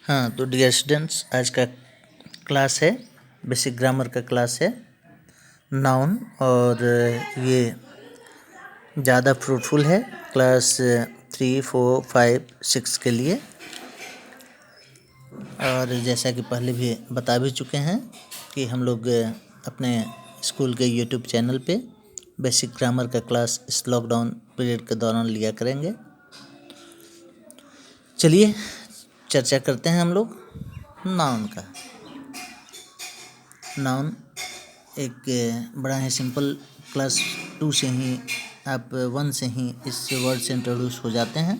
हाँ, तो dear students, आज का क्लास है बेसिक ग्रामर का क्लास है नाउन। और ये ज़्यादा फ्रूटफुल है क्लास 3, 4, 5, 6 के लिए। और जैसा कि पहले भी बता भी चुके हैं कि हम लोग अपने स्कूल के यूट्यूब चैनल पे बेसिक ग्रामर का क्लास इस लॉकडाउन पीरियड के दौरान लिया करेंगे। चलिए चर्चा करते हैं हम लोग नाउन का। नाउन एक बड़ा ही सिंपल, क्लास 2 से ही आप 1 से ही इस वर्ड से इंट्रोड्यूस हो जाते हैं।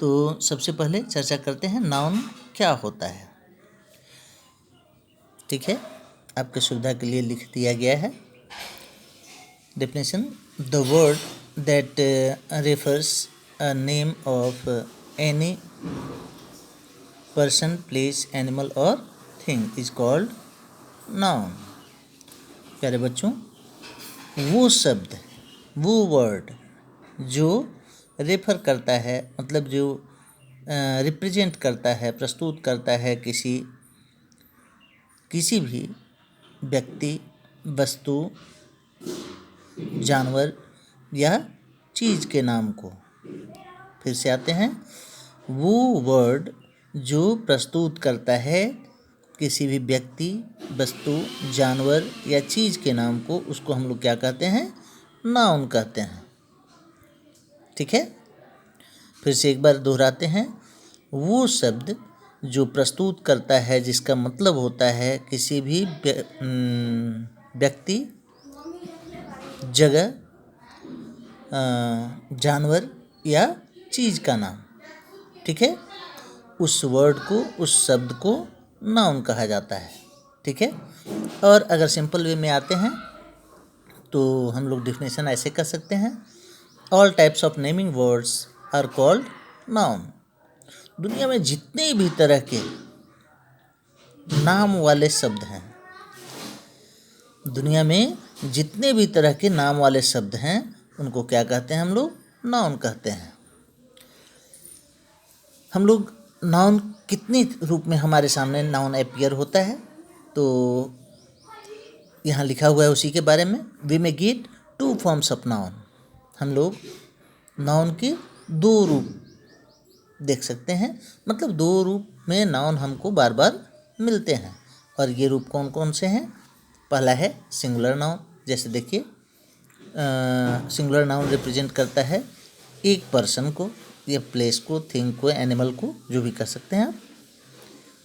तो सबसे पहले चर्चा करते हैं नाउन क्या होता है। ठीक है, आपके सुविधा के लिए लिख दिया गया है। Definition: the word that refers a name of any person, place, animal और थिंग इज कॉल्ड नाउन। प्यारे बच्चों, वो शब्द, वो वर्ड जो रेफर करता है, मतलब जो रिप्रेजेंट करता है, प्रस्तुत करता है किसी भी व्यक्ति, वस्तु, जानवर या चीज़ के नाम को। फिर से आते हैं, वो वर्ड जो प्रस्तुत करता है किसी भी व्यक्ति, वस्तु, जानवर या चीज़ के नाम को, उसको हम लोग क्या कहते हैं? नाउन कहते हैं। ठीक है, फिर से एक बार दोहराते हैं, वो शब्द जो प्रस्तुत करता है, जिसका मतलब होता है किसी भी व्यक्ति, जगह, जानवर या चीज़ का नाम। ठीक है, उस वर्ड को, उस शब्द को नाउन कहा जाता है। ठीक है, और अगर सिंपल वे में आते हैं तो हम लोग डेफिनेशन ऐसे कर सकते हैं, all types of naming words are called noun. दुनिया में जितने भी तरह के नाम वाले शब्द हैं, दुनिया में जितने भी तरह के नाम वाले शब्द हैं, उनको क्या कहते हैं? हम लोग नाउन कहते हैं। हम लोग नाउन कितने रूप में हमारे सामने नाउन अपीयर होता है, तो यहाँ लिखा हुआ है उसी के बारे में। We may get 2 forms of noun. हम लोग नाउन के 2 रूप देख सकते हैं, मतलब 2 रूप में नाउन हमको बार बार मिलते हैं। और ये रूप कौन कौन से हैं? पहला है सिंगुलर नाउन। जैसे देखिए, सिंगुलर नाउन रिप्रेजेंट करता है एक पर्सन को या प्लेस को, थिंग को, एनिमल को, जो भी कर सकते हैं आप।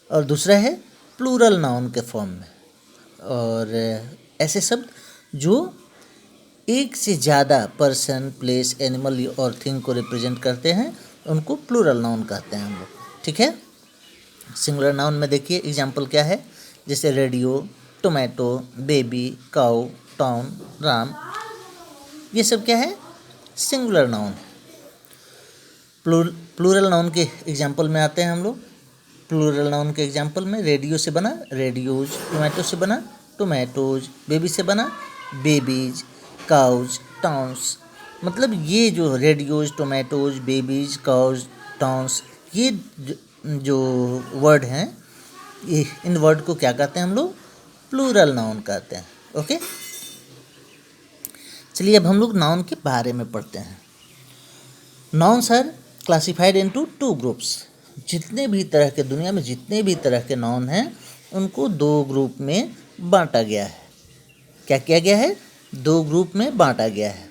और दूसरा है प्लूरल नाउन के फॉर्म में। और ऐसे शब्द जो एक से ज़्यादा पर्सन, प्लेस, एनिमल और थिंग को रिप्रेजेंट करते हैं, उनको प्लूरल नाउन कहते हैं हम लोग। ठीक है, सिंगुलर नाउन में देखिए एग्जाम्पल क्या है, जैसे रेडियो, टोमेटो, बेबी, काऊ, टाउन, राम। ये सब क्या है? Singular noun. प्लूरल नाउन के एग्जाम्पल में आते हैं हम लोग। प्लूरल नाउन के एग्जाम्पल में रेडियो से बना रेडियोज, टोमेटो से बना टोमेटोज, बेबी से बना बेबीज, काउज, टाउन्स। मतलब ये जो radios, tomatoes, babies, cows, towns, ये जो वर्ड हैं, ये इन वर्ड को क्या कहते हैं हम लोग? प्लूरल नाउन कहते हैं। ओके, चलिए अब हम लोग नाउन के बारे में पढ़ते हैं। Nouns are classified into 2 groups. जितने भी तरह के, दुनिया में जितने भी तरह के नाउन हैं, उनको 2 ग्रुप में बांटा गया है। क्या किया गया है? 2 ग्रुप में बांटा गया है।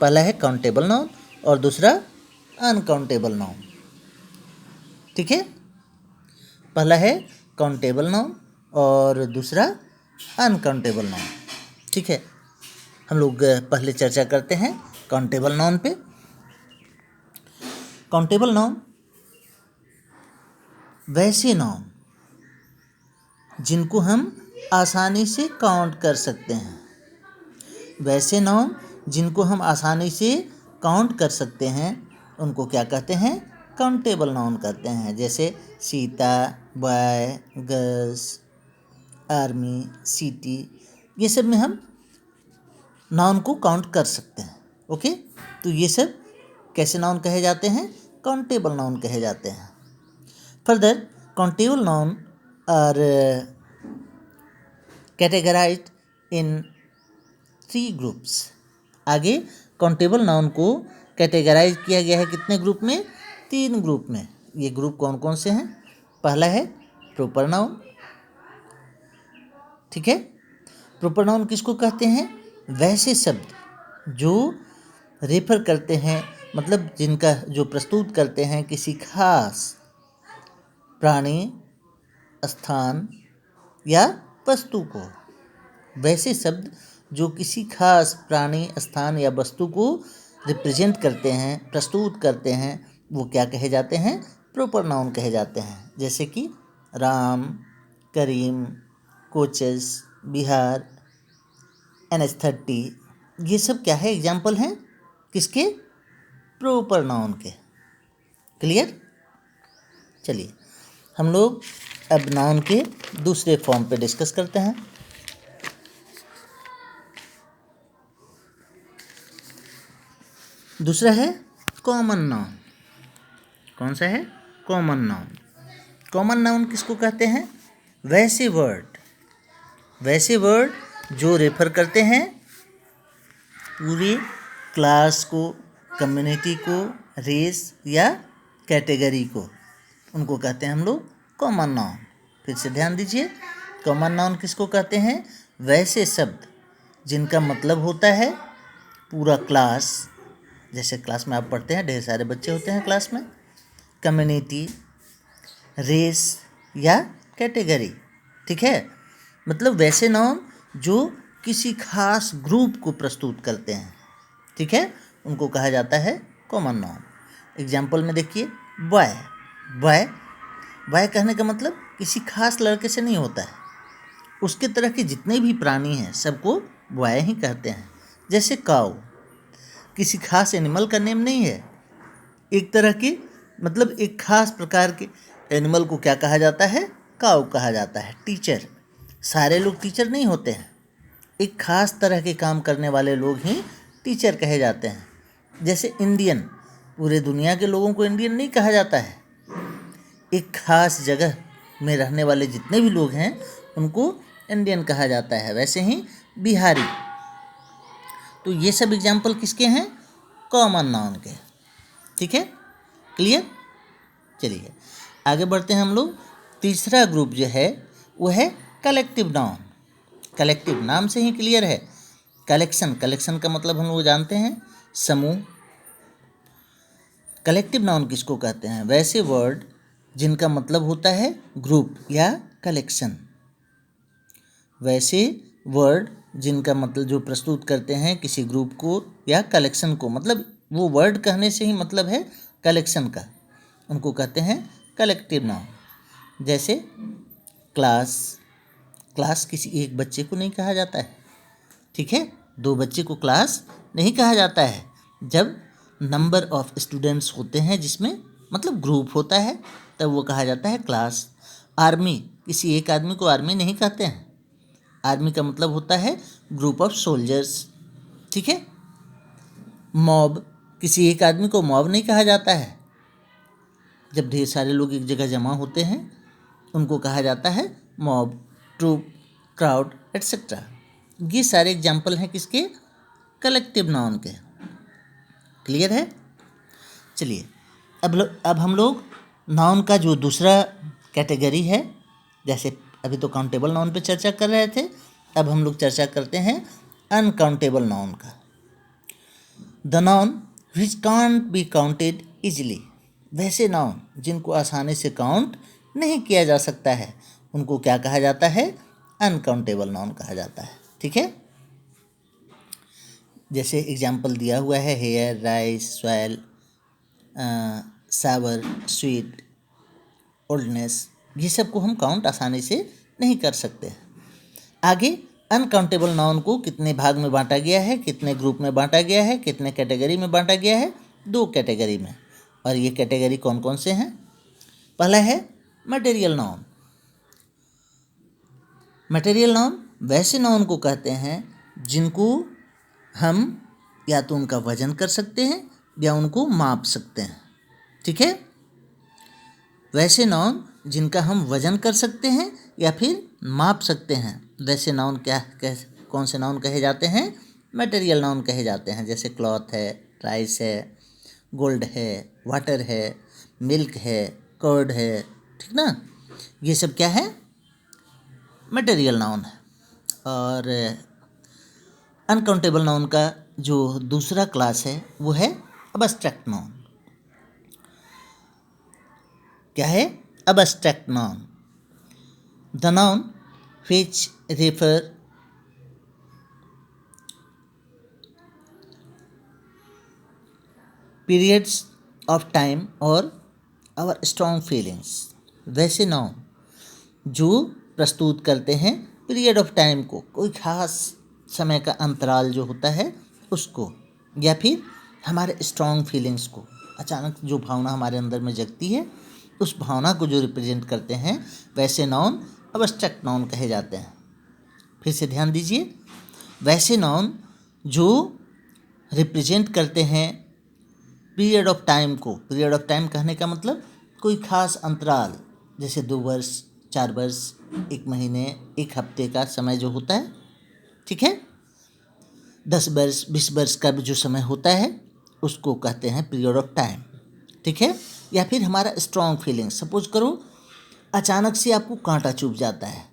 पहला है काउंटेबल नाउन और दूसरा अनकाउंटेबल नाउन। ठीक है, पहला है काउंटेबल नाउन और दूसरा अनकाउंटेबल नाउन। ठीक है, हम लोग पहले चर्चा करते हैं काउंटेबल नाउन पे। काउंटेबल नाउन वैसे नाउन जिनको हम आसानी से काउंट कर सकते हैं, वैसे नाउन जिनको हम आसानी से काउंट कर सकते हैं, उनको क्या कहते हैं? काउंटेबल नाउन कहते हैं। जैसे Sita, boy, girls, army, city, ये सब में हम नाउन को काउंट कर सकते हैं। ओके, तो ये सब कैसे नाउन कहे जाते हैं? काउंटेबल नाउन कहे जाते हैं। Further countable noun are categorised in 3 groups. आगे काउंटेबल नाउन को कैटेगराइज किया गया है कितने ग्रुप में? 3 ग्रुप में। ये ग्रुप कौन कौन से हैं? पहला है प्रॉपर नाउन, ठीक है। प्रॉपर नाउन किसको कहते हैं? वैसे शब्द जो रेफर करते हैं, मतलब जिनका जो प्रस्तुत करते हैं किसी खास प्राणी, स्थान या वस्तु को। वैसे शब्द जो किसी खास प्राणी, स्थान या वस्तु को रिप्रेजेंट करते हैं, प्रस्तुत करते हैं, वो क्या कहे जाते हैं? प्रॉपर नाउन कहे जाते हैं। जैसे कि राम, करीम, कोचेस, बिहार, NH30, ये सब क्या है? एग्जाम्पल हैं किसके? प्रॉपर नाउन के। क्लियर? चलिए हम लोग अब नाउन के दूसरे फॉर्म पे डिस्कस करते हैं। दूसरा है कॉमन नाउन। कौन सा है? Common noun. कॉमन नाउन किसको कहते हैं? वैसे वर्ड जो रेफर करते हैं पूरे क्लास को, कम्युनिटी को, रेस या कैटेगरी को, उनको कहते हैं हम लोग कॉमन नाउन। फिर से ध्यान दीजिए, कॉमन नाउन किसको कहते हैं? वैसे शब्द जिनका मतलब होता है पूरा क्लास, जैसे क्लास में आप पढ़ते हैं, ढेर सारे बच्चे होते हैं क्लास में, कम्युनिटी, रेस या कैटेगरी, ठीक है। मतलब वैसे नाउन जो किसी खास ग्रुप को प्रस्तुत करते हैं, ठीक है, उनको कहा जाता है कॉमन नाउन। एग्जाम्पल में देखिए, बॉय। बॉय कहने का मतलब किसी खास लड़के से नहीं होता है, उसके तरह के जितने भी प्राणी हैं सबको बॉय ही कहते हैं। जैसे काऊ, किसी खास एनिमल का नेम नहीं है, एक तरह की, मतलब एक खास प्रकार के एनिमल को क्या कहा जाता है? काऊ कहा जाता है। टीचर, सारे लोग टीचर नहीं होते हैं, एक खास तरह के काम करने वाले लोग ही टीचर कहे जाते हैं। जैसे इंडियन, पूरे दुनिया के लोगों को इंडियन नहीं कहा जाता है, एक खास जगह में रहने वाले जितने भी लोग हैं उनको इंडियन कहा जाता है। वैसे ही बिहारी। तो ये सब एग्जाम्पल किसके हैं? कॉमन नाउन के, ठीक है। क्लियर? चलिए आगे बढ़ते हैं हम लोग। तीसरा ग्रुप जो है वो है कलेक्टिव नाउन। कलेक्टिव नाम से ही क्लियर है, कलेक्शन का मतलब हम लोग जानते हैं समूह। कलेक्टिव नाउन किसको कहते हैं? वैसे वर्ड जिनका मतलब होता है ग्रुप या कलेक्शन। वैसे वर्ड जिनका मतलब जो प्रस्तुत करते हैं किसी ग्रुप को या कलेक्शन को, मतलब वो वर्ड कहने से ही मतलब है कलेक्शन का, उनको कहते हैं कलेक्टिव नाउन। जैसे क्लास किसी एक बच्चे को नहीं कहा जाता है, ठीक है, 2 बच्चे को क्लास नहीं कहा जाता है। जब नंबर ऑफ स्टूडेंट्स होते हैं जिसमें मतलब ग्रुप होता है तब वो कहा जाता है क्लास। आर्मी, किसी एक आदमी को आर्मी नहीं कहते हैं, आर्मी का मतलब होता है ग्रुप ऑफ सोल्जर्स, ठीक है। मॉब, किसी एक आदमी को मॉब नहीं कहा जाता है, जब ढेर सारे लोग एक जगह जमा होते हैं उनको कहा जाता है मॉब, ट्रूप, क्राउड एट्सेट्रा। ये सारे एग्जाम्पल हैं किसके? कलेक्टिव नाउन के। क्लियर है? चलिए अब हम लोग नाउन का जो दूसरा कैटेगरी है, जैसे अभी तो काउंटेबल नाउन पे चर्चा कर रहे थे, अब हम लोग चर्चा करते हैं अनकाउंटेबल नाउन का। The noun which can't be counted easily. वैसे नाउन जिनको आसानी से काउंट नहीं किया जा सकता है उनको क्या कहा जाता है? अनकाउंटेबल नाउन कहा जाता है, ठीक है। जैसे एग्जाम्पल दिया हुआ है हेयर, राइस, सॉयल, सावर, स्वीट, ओल्डनेस, ये सब को हम काउंट आसानी से नहीं कर सकते। आगे अनकाउंटेबल नाउन को कितने भाग में बांटा गया है, कितने ग्रुप में बांटा गया है, कितने कैटेगरी में बांटा गया है? 2 कैटेगरी में। और ये कैटेगरी कौन कौन से हैं? पहला है मटेरियल नाउन। मटेरियल नाउन वैसे नाउन को कहते हैं जिनको हम या तो उनका वजन कर सकते हैं या उनको माप सकते हैं, ठीक है। वैसे नाउन जिनका हम वजन कर सकते हैं या फिर माप सकते हैं, वैसे नाउन कौन से नाउन कहे जाते हैं? मटेरियल नाउन कहे जाते हैं। जैसे क्लॉथ है, राइस है, गोल्ड है, वाटर है, मिल्क है, कर्ड है, ठीक ना? ये सब क्या है? मटेरियल नाउन है। और अनकाउंटेबल नाउन का जो दूसरा क्लास है वो है अबस्ट्रैक्ट नाउन। क्या है? Abstract noun. The noun which refer periods of time or our strong feelings। वैसे नाउन जो प्रस्तुत करते हैं पीरियड ऑफ टाइम को, कोई खास समय का अंतराल जो होता है उसको, या फिर हमारे स्ट्रॉन्ग फीलिंग्स को, अचानक जो भावना हमारे अंदर में जगती है उस भावना को जो रिप्रेजेंट करते हैं, वैसे नाउन अबस्ट्रैक्ट नाउन कहे जाते हैं। फिर से ध्यान दीजिए, वैसे नाउन जो रिप्रेजेंट करते हैं पीरियड ऑफ टाइम को, पीरियड ऑफ टाइम कहने का मतलब कोई खास अंतराल, जैसे 2 वर्ष, 4 वर्ष, 1 महीने, 1 हफ्ते का समय जो होता है, ठीक है, 10 वर्ष, 20 वर्ष का जो समय होता है उसको कहते हैं पीरियड ऑफ टाइम, ठीक है। या फिर हमारा स्ट्रॉन्ग फीलिंग, सपोज करो अचानक से आपको कांटा चुभ जाता है,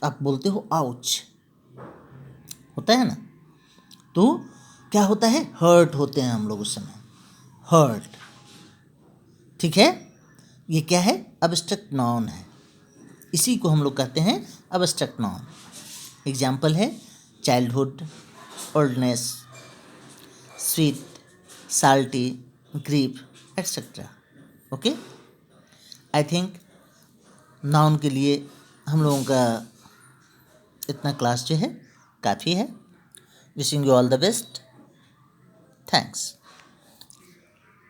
आप बोलते हो आउच, होता है ना, तो क्या होता है? हर्ट होते हैं हम लोग उस समय, हर्ट, ठीक है। ये क्या है? अबस्ट्रैक्ट नाउन है। इसी को हम लोग कहते हैं अबस्ट्रैक्ट नाउन। एग्जाम्पल है childhood, oldness, sweet, salty, grief, etcetera. Okay, I think noun के लिए हम लोगों का इतना क्लास जो है काफ़ी है। Wishing you all the best. Thanks.